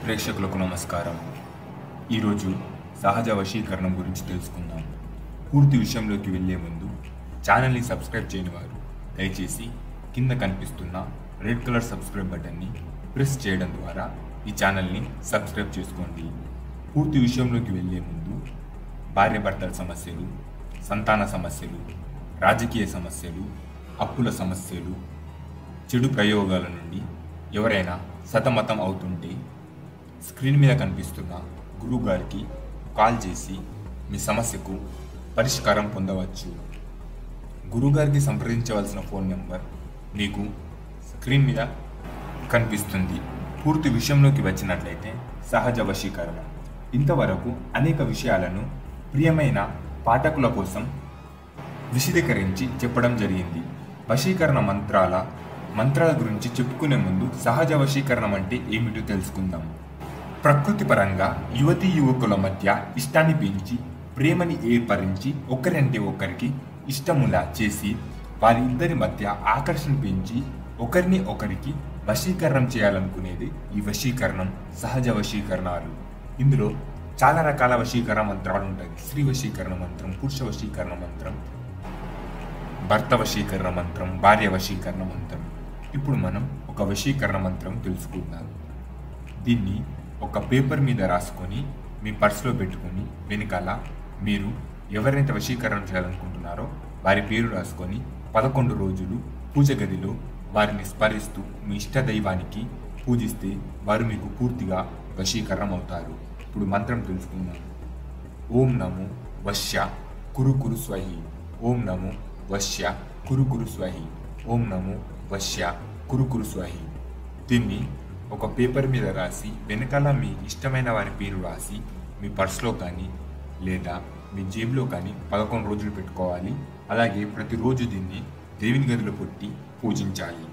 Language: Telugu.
ప్రేక్షకులకు నమస్కారం. ఈరోజు సహజ వశీకరణం గురించి తెలుసుకుందాం. పూర్తి విషయంలోకి వెళ్లే ముందు ఛానల్ని సబ్స్క్రైబ్ చేయని వారు దయచేసి కింద కనిపిస్తున్న రెడ్ కలర్ సబ్స్క్రైబ్ బటన్ని ప్రెస్ చేయడం ద్వారా ఈ ఛానల్ని సబ్స్క్రైబ్ చేసుకోండి. పూర్తి విషయంలోకి వెళ్లే ముందు భార్యాభర్తల సమస్యలు, సంతాన సమస్యలు, రాజకీయ సమస్యలు, అప్పుల సమస్యలు, చెడు ప్రయోగాల నుండి ఎవరైనా సతమతం అవుతుంటే స్క్రీన్ మీద కనిపిస్తున్న గురువు గారికి కాల్ చేసి మీ సమస్యకు పరిష్కారం పొందవచ్చు. గురువుగారికి సంప్రదించవలసిన ఫోన్ నెంబర్ మీకు స్క్రీన్ మీద కనిపిస్తుంది. పూర్తి విషయంలోకి వచ్చినట్లయితే సహజ వశీకరణ. ఇంతవరకు అనేక విషయాలను ప్రియమైన పాఠకుల కోసం విశదీకరించి చెప్పడం జరిగింది. వశీకరణ మంత్రాల గురించి చెప్పుకునే ముందు సహజ వశీకరణం అంటే ఏమిటో తెలుసుకుందాం. ప్రకృతి పరంగా యువతీ యువకుల మధ్య ఇష్టాన్ని పెంచి ప్రేమని ఏర్పరించి ఒకరంటే ఒకరికి ఇష్టములా చేసి వారి ఇద్దరి మధ్య ఆకర్షణ పెంచి ఒకరిని ఒకరికి వశీకరణం చేయాలనుకునేది ఈ వశీకరణం, సహజ వశీకరణాలు. ఇందులో చాలా రకాల వశీకరణ మంత్రాలు ఉంటాయి. స్త్రీ వశీకరణ మంత్రం, పురుష వశీకరణ మంత్రం, భర్త వశీకరణ మంత్రం, భార్య వశీకరణ మంత్రం. ఇప్పుడు మనం ఒక వశీకరణ మంత్రం తెలుసుకుందాం. దీన్ని ఒక పేపర్ మీద రాసుకొని మీ పర్సులో పెట్టుకొని వెనకాల మీరు ఎవరైతే వశీకరణ చేయాలనుకుంటున్నారో వారి పేరు రాసుకొని 11 రోజులు పూజ గదిలో వారిని స్మరిస్తూ మీ ఇష్ట దైవానికి పూజిస్తే వారు మీకు పూర్తిగా వశీకరణం అవుతారు. ఇప్పుడు మంత్రం తెలుసుకుందాం. ఓం నమో వశ్య కురు కురు స్వహి. ఓం నమో వశ్య కురు కురు స్వహి. ఓం నమో వశ్య కురు కురు స్వహి. దీన్ని ఒక పేపర్ మీద రాసి వెనకాల మీ ఇష్టమైన వారి పేరు రాసి మీ పర్సులో కానీ లేదా మీ జేబులో కానీ 11 రోజులు పెట్టుకోవాలి. అలాగే ప్రతిరోజు దీన్ని దేవుని గదిలో పెట్టి పూజించాలి.